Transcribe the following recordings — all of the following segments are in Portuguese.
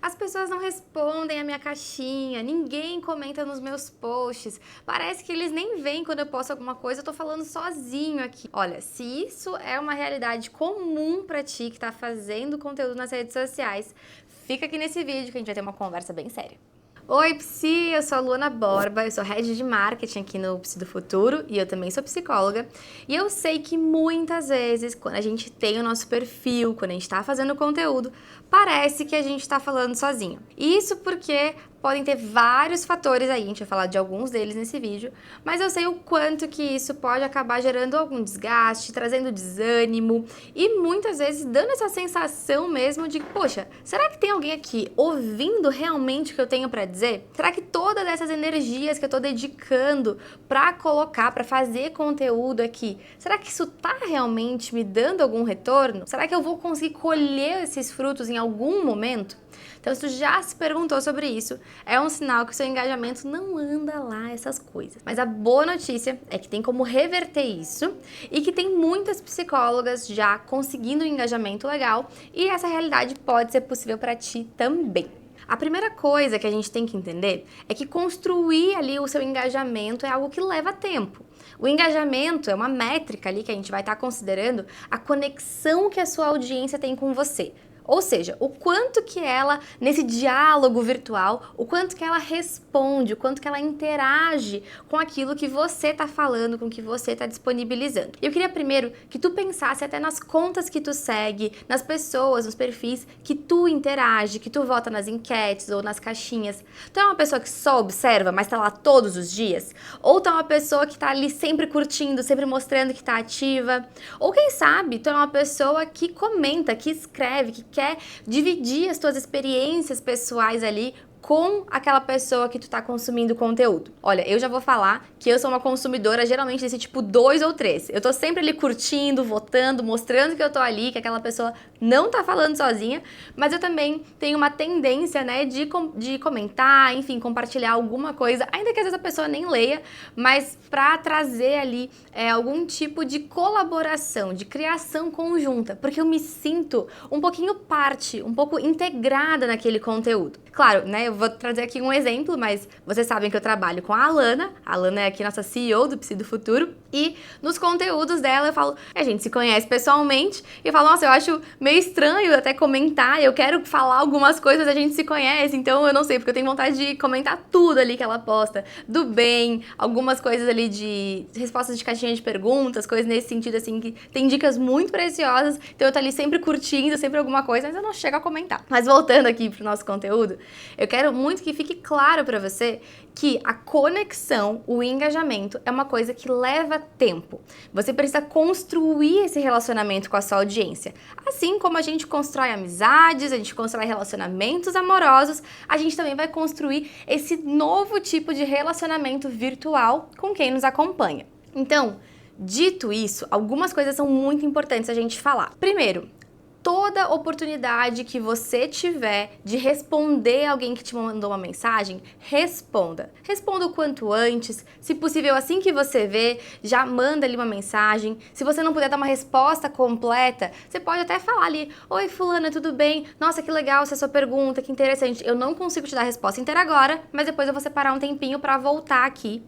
As pessoas não respondem a minha caixinha, ninguém comenta nos meus posts, parece que eles nem veem quando eu posto alguma coisa, eu tô falando sozinho aqui. Olha, se isso é uma realidade comum pra ti que tá fazendo conteúdo nas redes sociais, fica aqui nesse vídeo que a gente vai ter uma conversa bem séria. Oi, Psi! Eu sou a Luana Borba, eu sou Head de Marketing aqui no Psi do Futuro e eu também sou psicóloga. E eu sei que muitas vezes, quando a gente tem o nosso perfil, quando a gente tá fazendo conteúdo, parece que a gente tá falando sozinho. Isso porque podem ter vários fatores aí, a gente vai falar de alguns deles nesse vídeo, mas eu sei o quanto que isso pode acabar gerando algum desgaste, trazendo desânimo e muitas vezes dando essa sensação mesmo de, poxa, será que tem alguém aqui ouvindo realmente o que eu tenho pra dizer? Será que todas essas energias que eu tô dedicando pra colocar, pra fazer conteúdo aqui, será que isso tá realmente me dando algum retorno? Será que eu vou conseguir colher esses frutos em algum momento? Então, se tu já se perguntou sobre isso, é um sinal que o seu engajamento não anda lá, essas coisas. Mas a boa notícia é que tem como reverter isso e que tem muitas psicólogas já conseguindo um engajamento legal e essa realidade pode ser possível para ti também. A primeira coisa que a gente tem que entender é que construir ali o seu engajamento é algo que leva tempo. O engajamento é uma métrica ali que a gente vai estar considerando a conexão que a sua audiência tem com você. Ou seja, o quanto que ela, nesse diálogo virtual, o quanto que ela responde, o quanto que ela interage com aquilo que você está falando, com o que você está disponibilizando. Eu queria primeiro que tu pensasse até nas contas que tu segue, nas pessoas, nos perfis que tu interage, que tu vota nas enquetes ou nas caixinhas. Tu é uma pessoa que só observa, mas está lá todos os dias? Ou tu é uma pessoa que está ali sempre curtindo, sempre mostrando que está ativa? Ou quem sabe, tu é uma pessoa que comenta, que escreve, que quer dividir as tuas experiências pessoais ali com aquela pessoa que tu tá consumindo conteúdo. Olha, eu já vou falar que eu sou uma consumidora geralmente desse tipo 2 ou 3. Eu tô sempre ali curtindo, votando, mostrando que eu tô ali, que aquela pessoa não tá falando sozinha, mas eu também tenho uma tendência, né, de comentar, enfim, compartilhar alguma coisa, ainda que às vezes a pessoa nem leia, mas pra trazer ali algum tipo de colaboração, de criação conjunta, porque eu me sinto um pouquinho parte, um pouco integrada naquele conteúdo. Claro, né, eu vou trazer aqui um exemplo, mas vocês sabem que eu trabalho com a Alana é aqui nossa CEO do Psi do Futuro, e nos conteúdos dela eu falo, a gente se conhece pessoalmente, e eu falo, nossa, eu acho meio estranho até comentar, eu quero falar algumas coisas, a gente se conhece, então eu não sei, porque eu tenho vontade de comentar tudo ali que ela posta, do bem, algumas coisas ali de respostas de caixinha de perguntas, coisas nesse sentido, assim, que tem dicas muito preciosas, então eu tô ali sempre curtindo, sempre alguma coisa, mas eu não chego a comentar. Mas voltando aqui pro nosso conteúdo, eu quero muito que fique claro para você que a conexão, o engajamento é uma coisa que leva tempo. Você precisa construir esse relacionamento com a sua audiência. Assim como a gente constrói amizades, a gente constrói relacionamentos amorosos, a gente também vai construir esse novo tipo de relacionamento virtual com quem nos acompanha. Então, dito isso, algumas coisas são muito importantes a gente falar. Primeiro, toda oportunidade que você tiver de responder alguém que te mandou uma mensagem, responda. Responda o quanto antes, se possível assim que você vê, já manda ali uma mensagem. Se você não puder dar uma resposta completa, você pode até falar ali, oi fulana, tudo bem? Nossa, que legal essa sua pergunta, que interessante. Eu não consigo te dar a resposta inteira agora, mas depois eu vou separar um tempinho para voltar aqui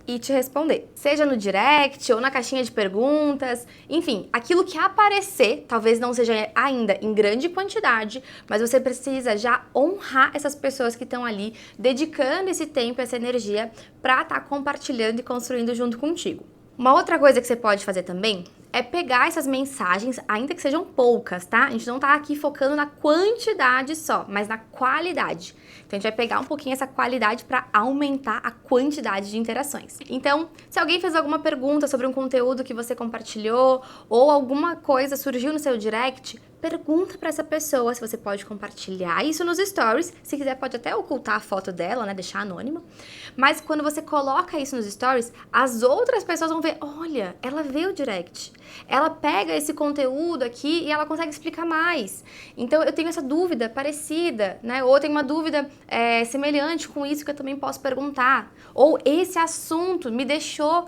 e te responder. Seja no direct ou na caixinha de perguntas, enfim, aquilo que aparecer, talvez não seja ainda em grande quantidade, mas você precisa já honrar essas pessoas que estão ali, dedicando esse tempo, essa energia para estar compartilhando e construindo junto contigo. Uma outra coisa que você pode fazer também é pegar essas mensagens, ainda que sejam poucas, tá? A gente não tá aqui focando na quantidade só, mas na qualidade. Então a gente vai pegar um pouquinho essa qualidade para aumentar a quantidade de interações. Então, se alguém fez alguma pergunta sobre um conteúdo que você compartilhou ou alguma coisa surgiu no seu direct, pergunta para essa pessoa se você pode compartilhar isso nos stories. Se quiser, pode até ocultar a foto dela, né? Deixar anônima. Mas quando você coloca isso nos stories, as outras pessoas vão ver, olha, ela vê o direct. Ela pega esse conteúdo aqui e ela consegue explicar mais. Então, eu tenho essa dúvida parecida, né? Ou eu tenho uma dúvida semelhante com isso que eu também posso perguntar. Ou esse assunto me deixou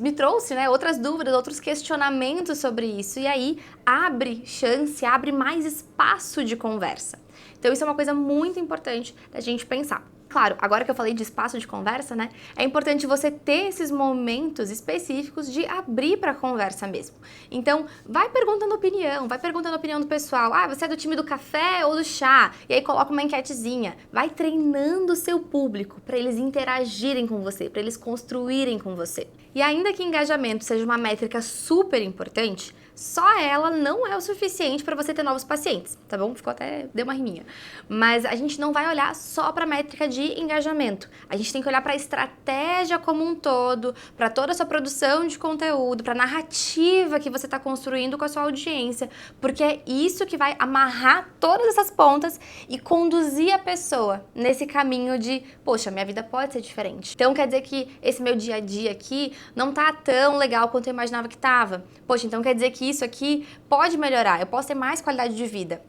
me trouxe, né, outras dúvidas, outros questionamentos sobre isso. E aí abre chance, abre mais espaço de conversa. Então isso é uma coisa muito importante da gente pensar. Claro, agora que eu falei de espaço de conversa, né, é importante você ter esses momentos específicos de abrir para conversa mesmo. Então, vai perguntando a opinião do pessoal. Ah, você é do time do café ou do chá? E aí coloca uma enquetezinha. Vai treinando o seu público para eles interagirem com você, para eles construírem com você. E ainda que engajamento seja uma métrica super importante, só ela não é o suficiente para você ter novos pacientes, tá bom? Deu uma riminha. Mas a gente não vai olhar só para a métrica de engajamento. A gente tem que olhar para a estratégia como um todo, para toda a sua produção de conteúdo, para a narrativa que você está construindo com a sua audiência, porque é isso que vai amarrar todas essas pontas e conduzir a pessoa nesse caminho de, poxa, minha vida pode ser diferente. Então quer dizer que esse meu dia a dia aqui não tá tão legal quanto eu imaginava que tava. Poxa, então quer dizer que isso aqui pode melhorar, eu posso ter mais qualidade de vida.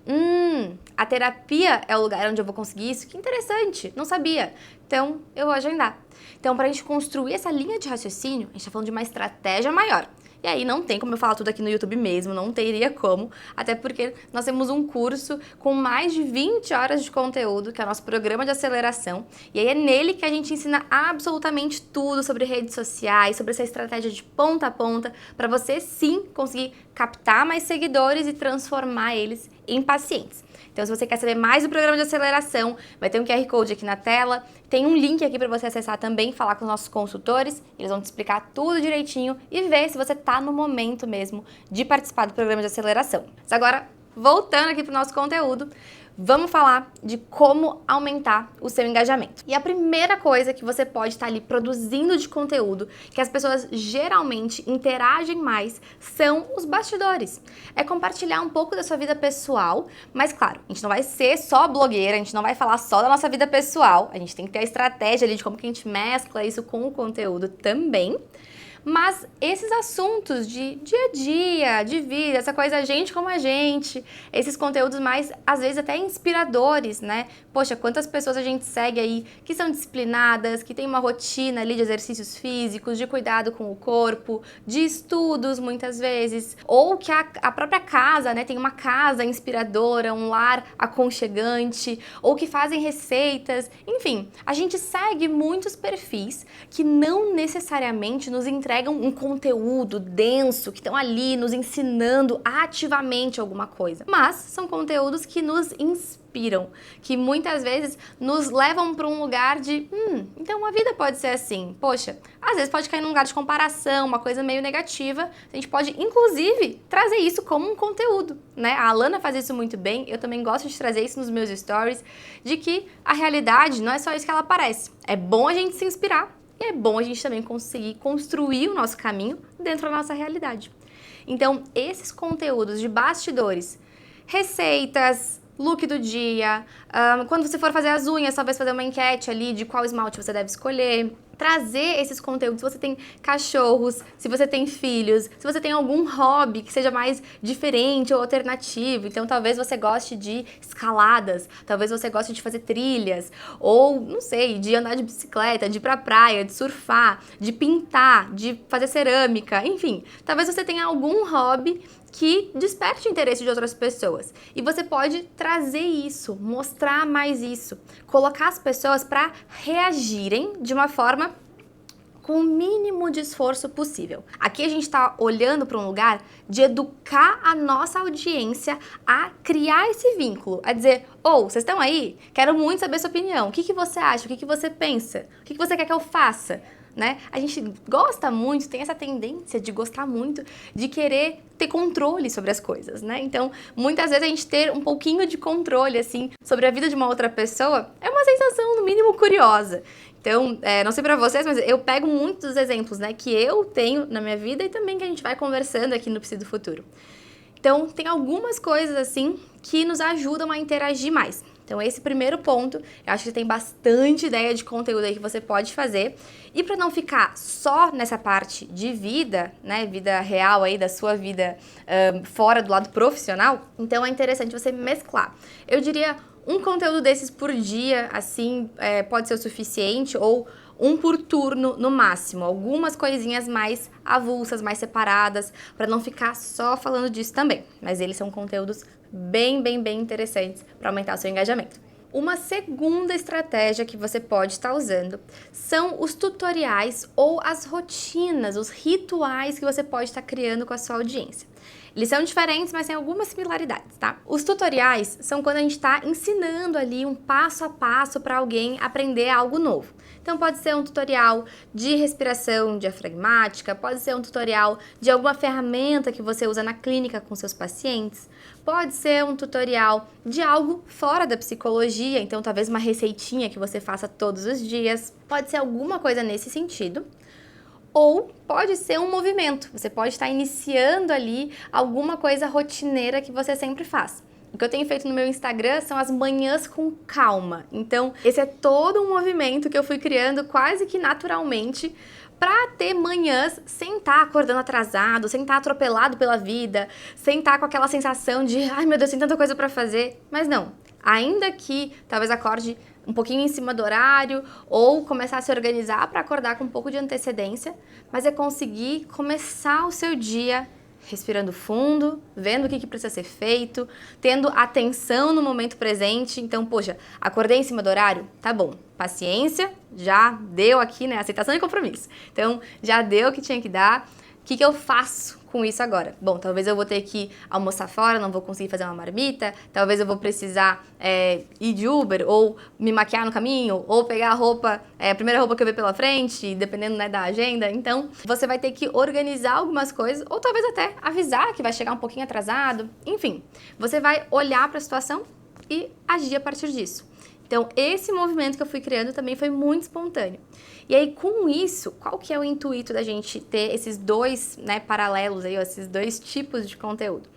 A terapia é o lugar onde eu vou conseguir isso? Que interessante, não sabia. Então, eu vou agendar. Então, pra gente construir essa linha de raciocínio, a gente tá falando de uma estratégia maior. E aí não tem como eu falar tudo aqui no YouTube mesmo, não teria como, até porque nós temos um curso com mais de 20 horas de conteúdo, que é o nosso programa de aceleração, e aí é nele que a gente ensina absolutamente tudo sobre redes sociais, sobre essa estratégia de ponta a ponta, para você sim conseguir captar mais seguidores e transformar eles em pacientes. Então, se você quer saber mais do programa de aceleração, vai ter um QR Code aqui na tela, tem um link aqui para você acessar também, falar com os nossos consultores, eles vão te explicar tudo direitinho e ver se você está no momento mesmo de participar do programa de aceleração. Mas agora, voltando aqui para o nosso conteúdo, vamos falar de como aumentar o seu engajamento. E a primeira coisa que você pode estar ali produzindo de conteúdo, que as pessoas geralmente interagem mais, são os bastidores. É compartilhar um pouco da sua vida pessoal, mas claro, a gente não vai ser só blogueira, a gente não vai falar só da nossa vida pessoal, a gente tem que ter a estratégia ali de como que a gente mescla isso com o conteúdo também. Mas esses assuntos de dia a dia, de vida, essa coisa gente como a gente, esses conteúdos mais, às vezes, até inspiradores, né? Poxa, quantas pessoas a gente segue aí que são disciplinadas, que tem uma rotina ali de exercícios físicos, de cuidado com o corpo, de estudos, muitas vezes, ou que a própria casa, né, tem uma casa inspiradora, um lar aconchegante, ou que fazem receitas, enfim, a gente segue muitos perfis que não necessariamente nos entregam um conteúdo denso, que estão ali nos ensinando ativamente alguma coisa. Mas são conteúdos que nos inspiram, que muitas vezes nos levam para um lugar de, então a vida pode ser assim. Poxa, às vezes pode cair num lugar de comparação, uma coisa meio negativa. A gente pode, inclusive, trazer isso como um conteúdo, né? A Alana faz isso muito bem, eu também gosto de trazer isso nos meus stories, de que a realidade não é só isso que ela parece. É bom a gente se inspirar, e é bom a gente também conseguir construir o nosso caminho dentro da nossa realidade. Então, esses conteúdos de bastidores, receitas, look do dia, quando você for fazer as unhas, talvez fazer uma enquete ali de qual esmalte você deve escolher, trazer esses conteúdos, se você tem cachorros, se você tem filhos, se você tem algum hobby que seja mais diferente ou alternativo, então talvez você goste de escaladas, talvez você goste de fazer trilhas, ou, não sei, de andar de bicicleta, de ir pra praia, de surfar, de pintar, de fazer cerâmica, enfim, talvez você tenha algum hobby que desperte o interesse de outras pessoas. E você pode trazer isso, mostrar mais isso, colocar as pessoas para reagirem de uma forma com o mínimo de esforço possível. Aqui a gente está olhando para um lugar de educar a nossa audiência a criar esse vínculo, a dizer, vocês estão aí? Quero muito saber sua opinião. O que você acha? O que você pensa? O que você quer que eu faça? Né? A gente gosta muito, tem essa tendência de gostar muito, de querer ter controle sobre as coisas, né? Então, muitas vezes a gente ter um pouquinho de controle, assim, sobre a vida de uma outra pessoa é uma sensação, no mínimo, curiosa. Então, não sei pra vocês, mas eu pego muitos exemplos, né, que eu tenho na minha vida e também que a gente vai conversando aqui no Psi do Futuro. Então, tem algumas coisas, assim, que nos ajudam a interagir mais. Então, esse primeiro ponto, eu acho que tem bastante ideia de conteúdo aí que você pode fazer. E para não ficar só nessa parte de vida, né, vida real aí, da sua vida fora do lado profissional, então é interessante você mesclar. Eu diria um conteúdo desses por dia, assim, pode ser o suficiente, ou um por turno no máximo, algumas coisinhas mais avulsas, mais separadas, para não ficar só falando disso também. Mas eles são conteúdos bem interessantes para aumentar o seu engajamento. Uma segunda estratégia que você pode estar usando são os tutoriais ou as rotinas, os rituais que você pode estar criando com a sua audiência. Eles são diferentes, mas têm algumas similaridades, tá? Os tutoriais são quando a gente está ensinando ali um passo a passo para alguém aprender algo novo. Então pode ser um tutorial de respiração diafragmática, pode ser um tutorial de alguma ferramenta que você usa na clínica com seus pacientes, pode ser um tutorial de algo fora da psicologia, então talvez uma receitinha que você faça todos os dias, pode ser alguma coisa nesse sentido. Ou pode ser um movimento, você pode estar iniciando ali alguma coisa rotineira que você sempre faz. O que eu tenho feito no meu Instagram são as manhãs com calma. Então, esse é todo um movimento que eu fui criando quase que naturalmente para ter manhãs sem estar acordando atrasado, sem estar atropelado pela vida, sem estar com aquela sensação de, ai meu Deus, tem tanta coisa para fazer. Mas não, ainda que talvez acorde um pouquinho em cima do horário ou começar a se organizar para acordar com um pouco de antecedência, mas é conseguir começar o seu dia respirando fundo, vendo o que precisa ser feito, tendo atenção no momento presente. Então, poxa, acordei em cima do horário? Tá bom, paciência, já deu aqui, né, aceitação e compromisso. Então, já deu o que tinha que dar. O que eu faço com isso agora? Bom, talvez eu vou ter que almoçar fora, não vou conseguir fazer uma marmita, talvez eu vou precisar ir de Uber, ou me maquiar no caminho, ou pegar a roupa, a primeira roupa que eu ver pela frente, dependendo, né, da agenda. Então, você vai ter que organizar algumas coisas, ou talvez até avisar que vai chegar um pouquinho atrasado. Enfim, você vai olhar para a situação e agir a partir disso. Então, esse movimento que eu fui criando também foi muito espontâneo. E aí, com isso, qual que é o intuito da gente ter esses dois, né, paralelos aí, esses dois tipos de conteúdo?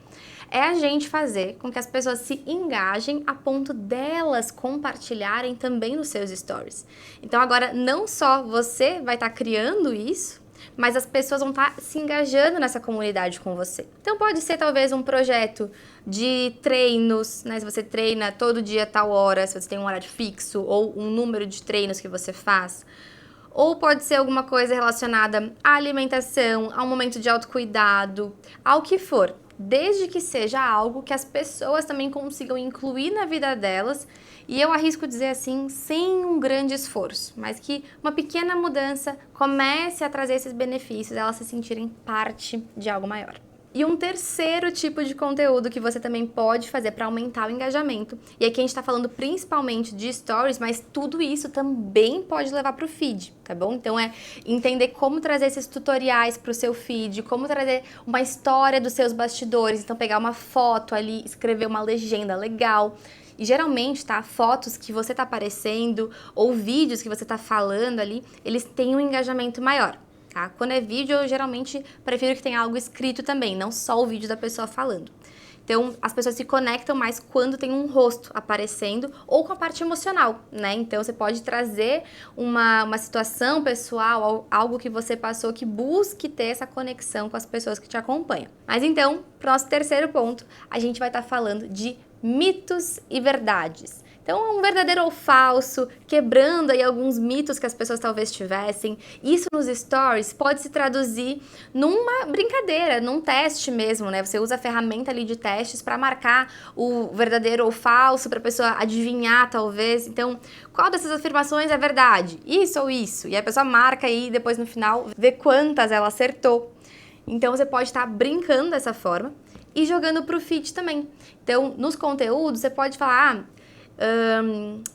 É a gente fazer com que as pessoas se engajem a ponto delas compartilharem também nos seus stories. Então, agora, não só você vai estar criando isso, mas as pessoas vão estar se engajando nessa comunidade com você. Então pode ser talvez um projeto de treinos, né? Se você treina todo dia tal hora, se você tem um horário fixo ou um número de treinos que você faz. Ou pode ser alguma coisa relacionada à alimentação, a um momento de autocuidado, ao que for. Desde que seja algo que as pessoas também consigam incluir na vida delas, e eu arrisco dizer assim, sem um grande esforço, mas que uma pequena mudança comece a trazer esses benefícios, elas se sentirem parte de algo maior. E um terceiro tipo de conteúdo que você também pode fazer para aumentar o engajamento, e aqui a gente está falando principalmente de stories, mas tudo isso também pode levar para o feed, tá bom? Então é entender como trazer esses tutoriais para o seu feed, como trazer uma história dos seus bastidores, então pegar uma foto ali, escrever uma legenda legal. E geralmente, tá, fotos que você tá aparecendo ou vídeos que você tá falando ali, eles têm um engajamento maior. Tá? Quando é vídeo, eu geralmente prefiro que tenha algo escrito também, não só o vídeo da pessoa falando. Então, as pessoas se conectam mais quando tem um rosto aparecendo ou com a parte emocional, né? Então, você pode trazer uma situação pessoal, algo que você passou que busque ter essa conexão com as pessoas que te acompanham. Mas então, para o nosso terceiro ponto, a gente vai estar falando de mitos e verdades. Então, um verdadeiro ou falso, quebrando aí alguns mitos que as pessoas talvez tivessem. Isso nos stories pode se traduzir numa brincadeira, num teste mesmo, né? Você usa a ferramenta ali de testes para marcar o verdadeiro ou falso, para a pessoa adivinhar talvez. Então, qual dessas afirmações é verdade? Isso ou isso? E a pessoa marca aí e depois no final vê quantas ela acertou. Então, você pode estar brincando dessa forma e jogando para o feed também. Então, nos conteúdos, você pode falar...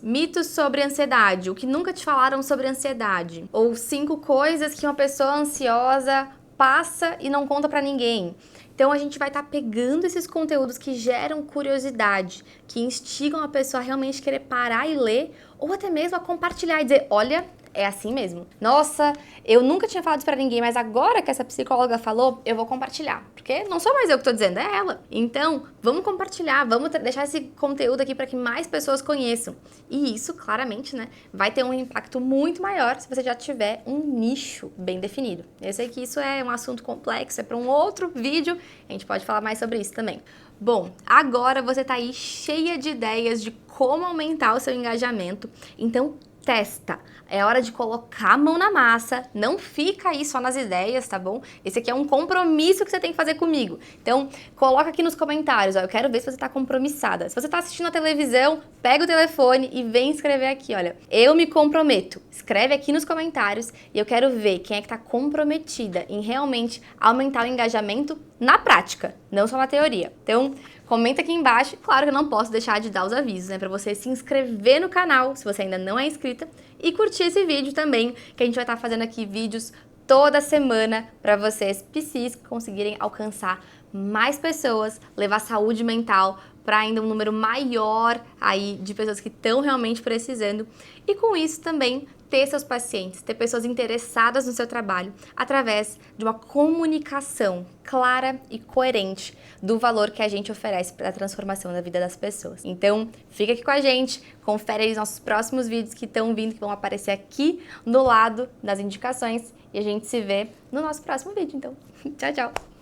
mitos sobre ansiedade, o que nunca te falaram sobre ansiedade, ou 5 coisas que uma pessoa ansiosa passa e não conta pra ninguém. Então a gente vai estar pegando esses conteúdos que geram curiosidade, que instigam a pessoa a realmente querer parar e ler, ou até mesmo a compartilhar e dizer, olha, é assim mesmo. Nossa, eu nunca tinha falado isso pra ninguém, mas agora que essa psicóloga falou, eu vou compartilhar. Porque não sou mais eu que tô dizendo, é ela. Então, vamos compartilhar, vamos deixar esse conteúdo aqui para que mais pessoas conheçam. E isso, claramente, né, vai ter um impacto muito maior se você já tiver um nicho bem definido. Eu sei que isso é um assunto complexo, é para um outro vídeo, a gente pode falar mais sobre isso também. Bom, agora você tá aí cheia de ideias de como aumentar o seu engajamento. Então, testa. É hora de colocar a mão na massa, não fica aí só nas ideias, tá bom? Esse aqui é um compromisso que você tem que fazer comigo. Então, coloca aqui nos comentários, ó, eu quero ver se você tá compromissada. Se você tá assistindo a televisão, pega o telefone e vem escrever aqui, olha. Eu me comprometo. Escreve aqui nos comentários e eu quero ver quem é que tá comprometida em realmente aumentar o engajamento na prática, não só na teoria. Então, comenta aqui embaixo. Claro que eu não posso deixar de dar os avisos, né? Pra você se inscrever no canal, se você ainda não é inscrita, e curtir esse vídeo também, que a gente vai estar fazendo aqui vídeos toda semana para vocês, PCs, conseguirem alcançar mais pessoas, levar saúde mental para ainda um número maior aí de pessoas que estão realmente precisando. E com isso também ter seus pacientes, ter pessoas interessadas no seu trabalho através de uma comunicação clara e coerente do valor que a gente oferece para a transformação da vida das pessoas. Então, fica aqui com a gente, confere aí os nossos próximos vídeos que estão vindo, que vão aparecer aqui no lado das indicações, e a gente se vê no nosso próximo vídeo. Então, tchau, tchau!